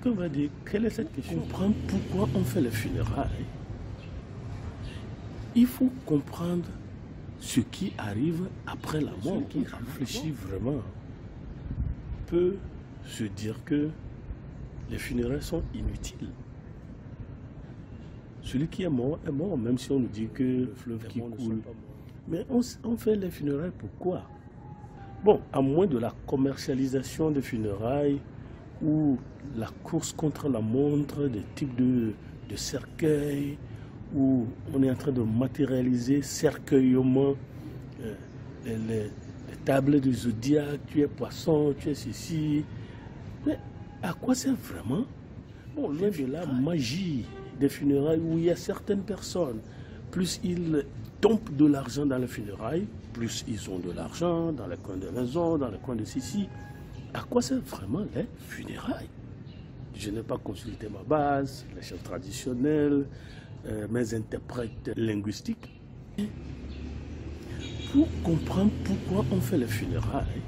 Quelqu'un va dire, quelle est cette question? Comprendre pourquoi on fait les funérailles. Il faut comprendre ce qui arrive après la mort. Qui réfléchit vraiment peut se dire que les funérailles sont inutiles. Celui qui est mort, même si on nous dit que le fleuve qui coule. Mais on fait les funérailles pourquoi? Bon, à moins de la commercialisation des funérailles ou la course contre la montre, des types de cercueils, où on est en train de matérialiser cercueillement les tables du zodiaque, tu es poisson, tu es ceci. Mais à quoi sert vraiment? Bon, loin de la magie des funérailles où il y a certaines personnes, plus ils tombent de l'argent dans les funérailles, plus ils ont de l'argent dans les coins de maison, dans les coins de ceci. À quoi servent vraiment les funérailles? Je n'ai pas consulté ma base, les chefs traditionnels, mes interprètes linguistiques. Pour comprendre pourquoi on fait les funérailles,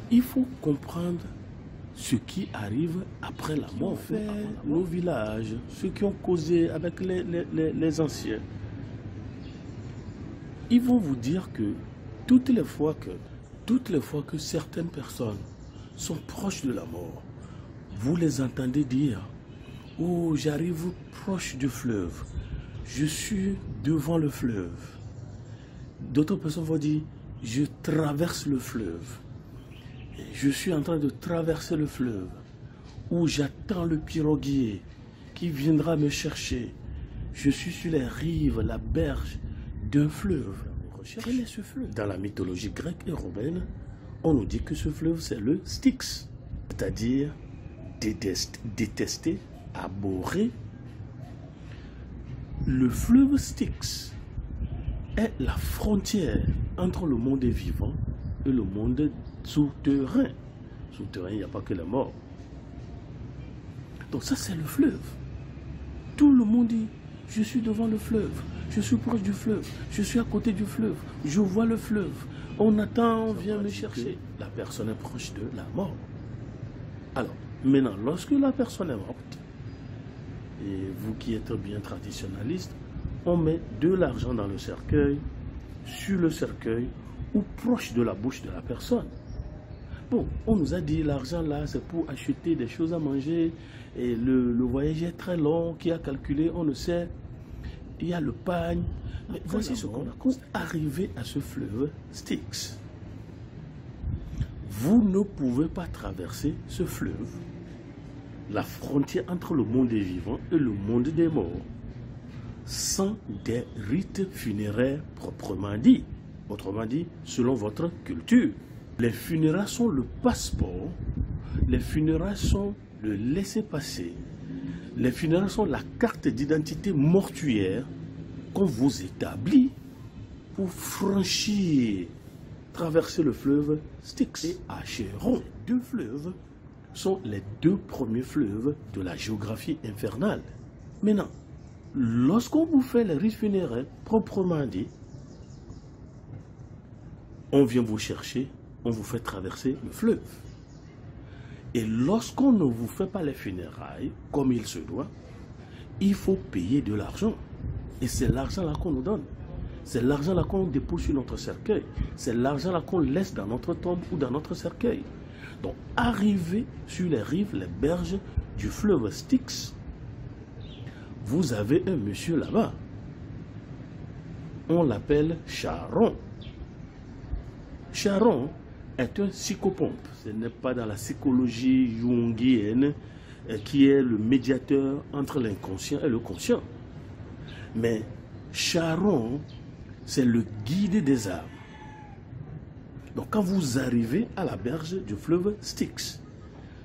il faut comprendre ce qui arrive après la mort. Nos villages, ceux qui ont causé avec les anciens, ils vont vous dire que toutes les fois que certaines personnes sont proches de la mort, vous les entendez dire: oh, j'arrive proche du fleuve, je suis devant le fleuve. D'autres personnes vont dire: je traverse le fleuve, je suis en train de traverser le fleuve, ou j'attends le piroguier qui viendra me chercher. Je suis sur les rives, la berge d'un fleuve. Quel est ce fleuve? Dans la mythologie grecque et romaine, on nous dit que ce fleuve, c'est le Styx, c'est-à-dire détesté, abhorré. Le fleuve Styx est la frontière entre le monde des vivants et le monde souterrain. Souterrain, il n'y a pas que les morts. Donc ça, c'est le fleuve. Tout le monde dit: je suis devant le fleuve, je suis proche du fleuve, je suis à côté du fleuve, je vois le fleuve, on attend, on vient me chercher. La personne est proche de la mort. Alors, maintenant, lorsque la personne est morte, et vous qui êtes bien traditionnaliste, on met de l'argent dans le cercueil, sur le cercueil, ou proche de la bouche de la personne. Bon, on nous a dit l'argent là, c'est pour acheter des choses à manger, et le voyage est très long, qui a calculé, on ne sait. Il y a le pagne. Mais voici ce qu'on a. Pour arriver à ce fleuve Styx, vous ne pouvez pas traverser ce fleuve, la frontière entre le monde des vivants et le monde des morts, sans des rites funéraires proprement dit. Autrement dit, selon votre culture. Les funérailles sont le passeport, les funérailles sont le laissez-passer, les funérailles sont la carte d'identité mortuaire qu'on vous établit pour franchir, traverser le fleuve Styx et Achéron. Deux fleuves sont les deux premiers fleuves de la géographie infernale. Maintenant, lorsqu'on vous fait les rites funéraires proprement dit, on vient vous chercher, on vous fait traverser le fleuve. Et lorsqu'on ne vous fait pas les funérailles comme il se doit, il faut payer de l'argent. Et c'est l'argent là qu'on nous donne. C'est l'argent là qu'on dépose sur notre cercueil. C'est l'argent là qu'on laisse dans notre tombe ou dans notre cercueil. Donc, arrivé sur les rives, les berges du fleuve Styx, vous avez un monsieur là-bas. On l'appelle Charon. Charon est un psychopompe. Ce n'est pas dans la psychologie jungienne qui est le médiateur entre l'inconscient et le conscient. Mais Charon, c'est le guide des âmes. Donc quand vous arrivez à la berge du fleuve Styx,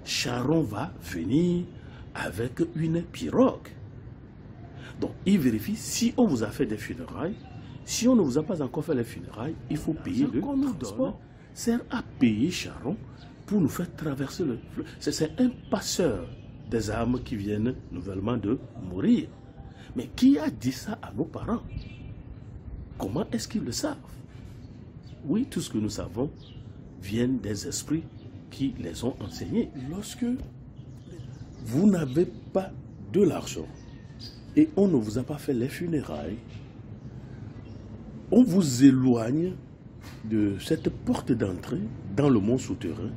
Charon va venir avec une pirogue. Donc il vérifie si on vous a fait des funérailles. Si on ne vous a pas encore fait les funérailles, il faut payer le transport. Sert à payer Charon pour nous faire traverser le fleuve. C'est un passeur des âmes qui viennent nouvellement de mourir. Mais qui a dit ça à nos parents? Comment est-ce qu'ils le savent? Oui, tout ce que nous savons vient des esprits qui les ont enseignés. Lorsque vous n'avez pas de l'argent et on ne vous a pas fait les funérailles, on vous éloigne de cette porte d'entrée dans le monde souterrain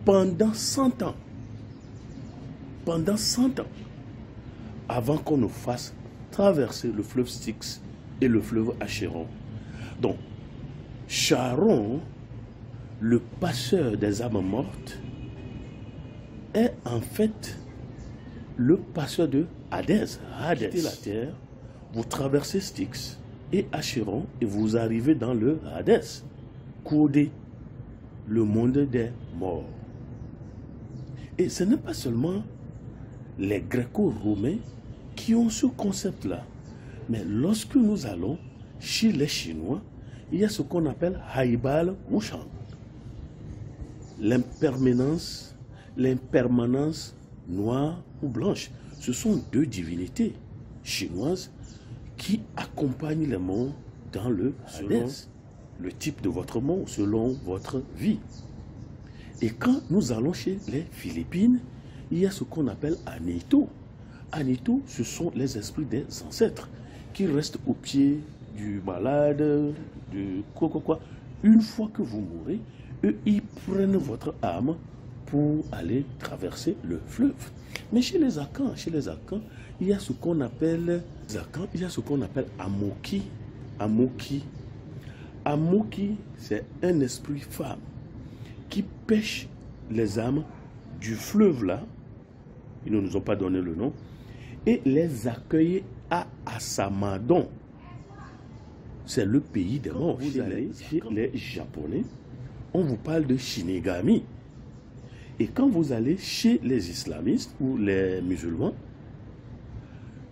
pendant 100 ans. Pendant 100 ans. Avant qu'on nous fasse traverser le fleuve Styx et le fleuve Achéron. Donc, Charon, le passeur des âmes mortes, est en fait le passeur de Hadès. Hadès. Vous quittez la terre, vous traversez Styx et Achéron et vous arrivez dans le Hadès, codé, le monde des morts. Et ce n'est pas seulement les Gréco-Romains qui ont ce concept-là. Mais lorsque nous allons chez les Chinois, il y a ce qu'on appelle Haibal Wushang. L'impermanence noire ou blanche. Ce sont deux divinités chinoises qui accompagnent les mondes dans le Hadès, le type de votre monde, selon votre vie. Et quand nous allons chez les Philippines, il y a ce qu'on appelle Anito. Anito, ce sont les esprits des ancêtres qui restent au pied du malade, de quoi. Une fois que vous mourrez, eux, ils prennent votre âme pour aller traverser le fleuve. Mais chez les Akans, il y a ce qu'on appelle Amoki. Amoki, c'est un esprit femme qui pêche les âmes du fleuve là, ils ne nous ont pas donné le nom, et les accueille à Asamadon. C'est le pays des morts. Vous allez chez les Japonais, on vous parle de Shinigami. Et quand vous allez chez les islamistes ou les musulmans,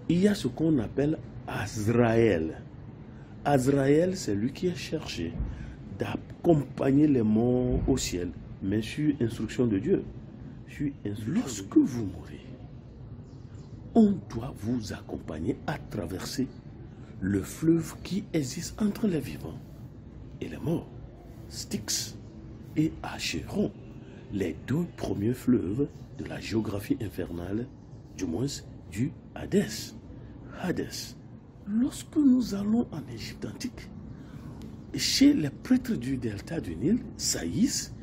il y a ce qu'on appelle Azraël. Azraël, c'est lui qui est chargé d'accompagner les morts au ciel, mais sur instruction de Dieu. Lorsque vous mourrez, on doit vous accompagner à traverser le fleuve qui existe entre les vivants et les morts, Styx et Achéron, les deux premiers fleuves de la géographie infernale, du moins du Hadès. Lorsque nous allons en Égypte antique, chez les prêtres du delta du Nil, Saïs,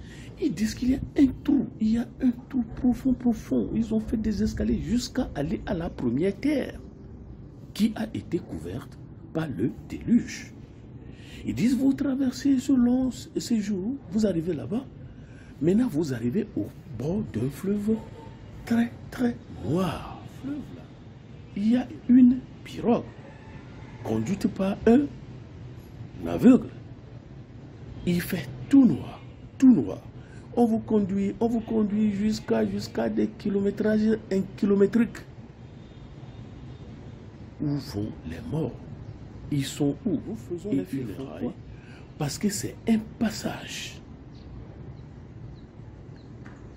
ils disent qu'il y a un trou, profond. Ils ont fait des escaliers jusqu'à aller à la première terre, qui a été couverte par le déluge. Ils disent, vous traversez ce long séjour, vous arrivez là-bas. Maintenant, vous arrivez au bord d'un fleuve très, très noir. Il y a une pirogue conduite par un aveugle. Il fait tout noir. On vous conduit jusqu'à des kilométrages inkilométriques. Où vont les morts? Ils sont où? Nous faisons les funérailles parce que c'est un passage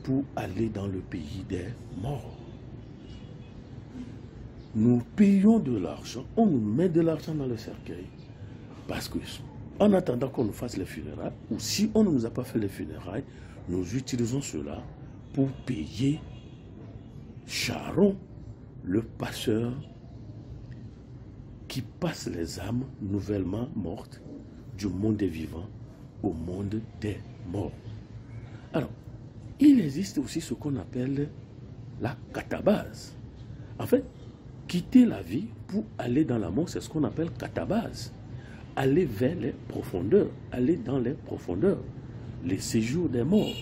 pour aller dans le pays des morts. Nous payons de l'argent, on nous met de l'argent dans le cercueil parce que en attendant qu'on nous fasse les funérailles, ou si on ne nous a pas fait les funérailles, nous utilisons cela pour payer Charon, le passeur qui passe les âmes nouvellement mortes du monde des vivants au monde des morts. Alors, il existe aussi ce qu'on appelle la catabase. En fait, quitter la vie pour aller dans la mort, c'est ce qu'on appelle catabase. Aller vers les profondeurs, aller dans les profondeurs, les séjours des morts.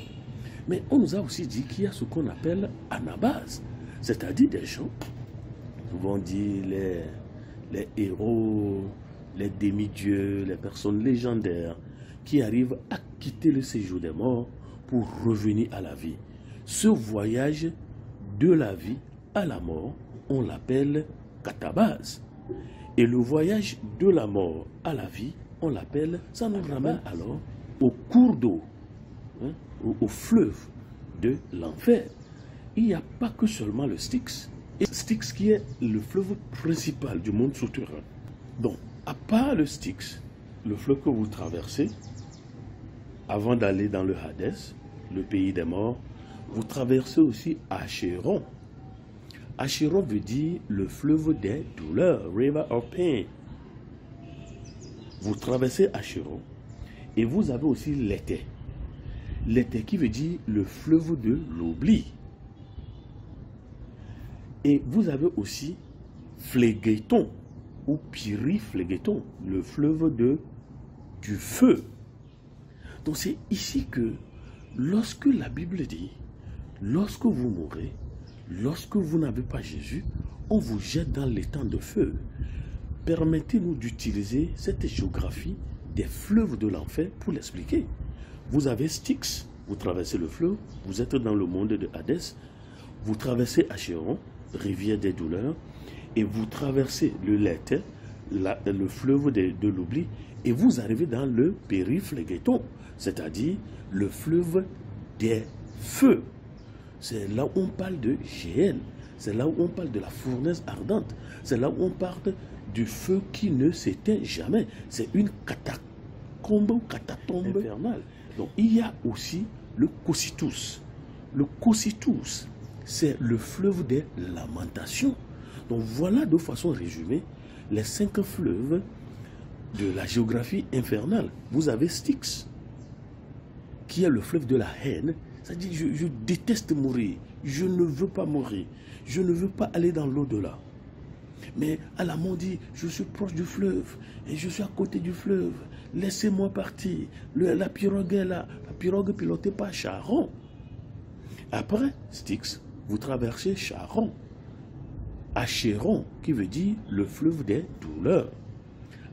Mais on nous a aussi dit qu'il y a ce qu'on appelle anabase, c'est-à-dire des gens, souvent dit les héros, les demi-dieux, les personnes légendaires qui arrivent à quitter le séjour des morts pour revenir à la vie. Ce voyage de la vie à la mort, on l'appelle catabase. Et le voyage de la mort à la vie, on l'appelle, ça nous ramène alors au cours d'eau, hein, au fleuve de l'enfer. Il n'y a pas que seulement le Styx. Et Styx qui est le fleuve principal du monde souterrain. Donc, à part le Styx, le fleuve que vous traversez, avant d'aller dans le Hadès, le pays des morts, vous traversez aussi Achéron, Acheron veut dire le fleuve des douleurs, River of Pain. Vous traversez Acheron et vous avez aussi l'été. L'été qui veut dire le fleuve de l'oubli. Et vous avez aussi Phlegéton ou Pyriflégéton, le fleuve du feu. Donc c'est ici que lorsque la Bible dit, lorsque vous mourrez, lorsque vous n'avez pas Jésus, on vous jette dans l'étang de feu. Permettez-nous d'utiliser cette géographie des fleuves de l'enfer pour l'expliquer. Vous avez Styx, vous traversez le fleuve, vous êtes dans le monde de Hadès, vous traversez Acheron, rivière des douleurs, et vous traversez le Léthé, le fleuve de l'oubli, et vous arrivez dans le Périphlégéton, c'est-à-dire le fleuve des feux. C'est là où on parle de Géhenne, c'est là où on parle de la fournaise ardente, c'est là où on parle du feu qui ne s'éteint jamais. C'est une catacombe infernale. Donc il y a aussi le Cocytus. Le Cocytus, c'est le fleuve des lamentations. Donc voilà de façon résumée les 5 fleuves de la géographie infernale. Vous avez Styx, qui est le fleuve de la haine. C'est-à-dire, je déteste mourir, je ne veux pas mourir, je ne veux pas aller dans l'au-delà. Mais Alamon dit, je suis proche du fleuve et je suis à côté du fleuve. Laissez-moi partir. La pirogue est là. La pirogue pilotée par Charon. Après Styx, vous traversez Charon. Acheron, qui veut dire le fleuve des douleurs.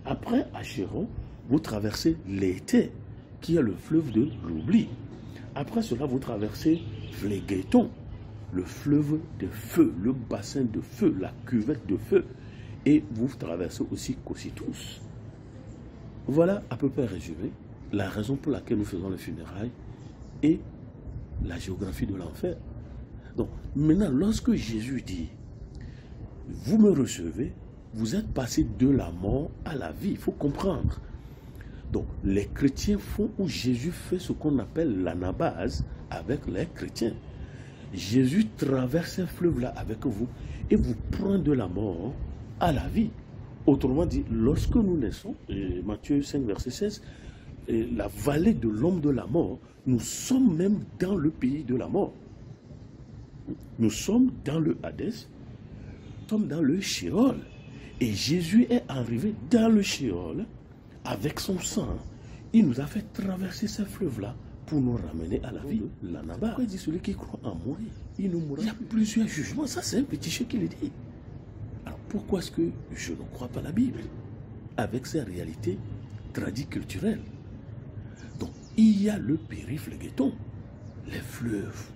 Après Acheron, vous traversez Léthé, qui est le fleuve de l'oubli. Après cela, vous traversez Phlegéton, le fleuve de feu, le bassin de feu, la cuvette de feu. Et vous traversez aussi Cocytus. Voilà à peu près résumé la raison pour laquelle nous faisons les funérailles et la géographie de l'enfer. Donc maintenant, lorsque Jésus dit, vous me recevez, vous êtes passé de la mort à la vie. Il faut comprendre. Donc les chrétiens font, ou Jésus fait ce qu'on appelle l'anabase avec les chrétiens. Jésus traverse ce fleuve-là avec vous et vous prend de la mort à la vie. Autrement dit, lorsque nous naissons, Matthieu 5, verset 16, la vallée de l'homme de la mort, nous sommes même dans le pays de la mort. Nous sommes dans le Hadès, nous sommes dans le Sheol. Et Jésus est arrivé dans le Sheol avec son sang. Il nous a fait traverser ce fleuve-là pour nous ramener à la vie. L'anaba. Pourquoi il dit celui qui croit en moi, il ne mourra. Il y a plusieurs jugements. Ça, c'est un petit chien qui le dit. Alors, pourquoi est-ce que je ne crois pas la Bible avec ses réalités tradiculturelles? Donc, il y a le périphlegéton, les fleuves,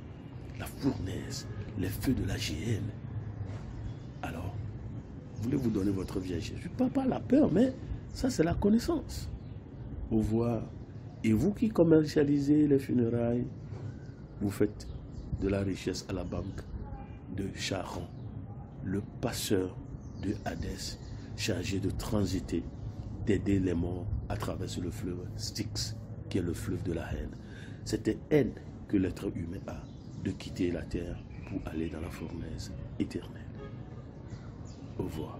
la fournaise, les feux de la Géhenne. Alors, voulez-vous donner votre vie à Jésus? Pas la peur, mais ça, c'est la connaissance. Au revoir. Et vous qui commercialisez les funérailles, vous faites de la richesse à la banque de Charon, le passeur de Hadès, chargé de transiter, d'aider les morts à traverser le fleuve Styx, qui est le fleuve de la haine. Cette haine que l'être humain a de quitter la terre pour aller dans la fournaise éternelle. Au revoir.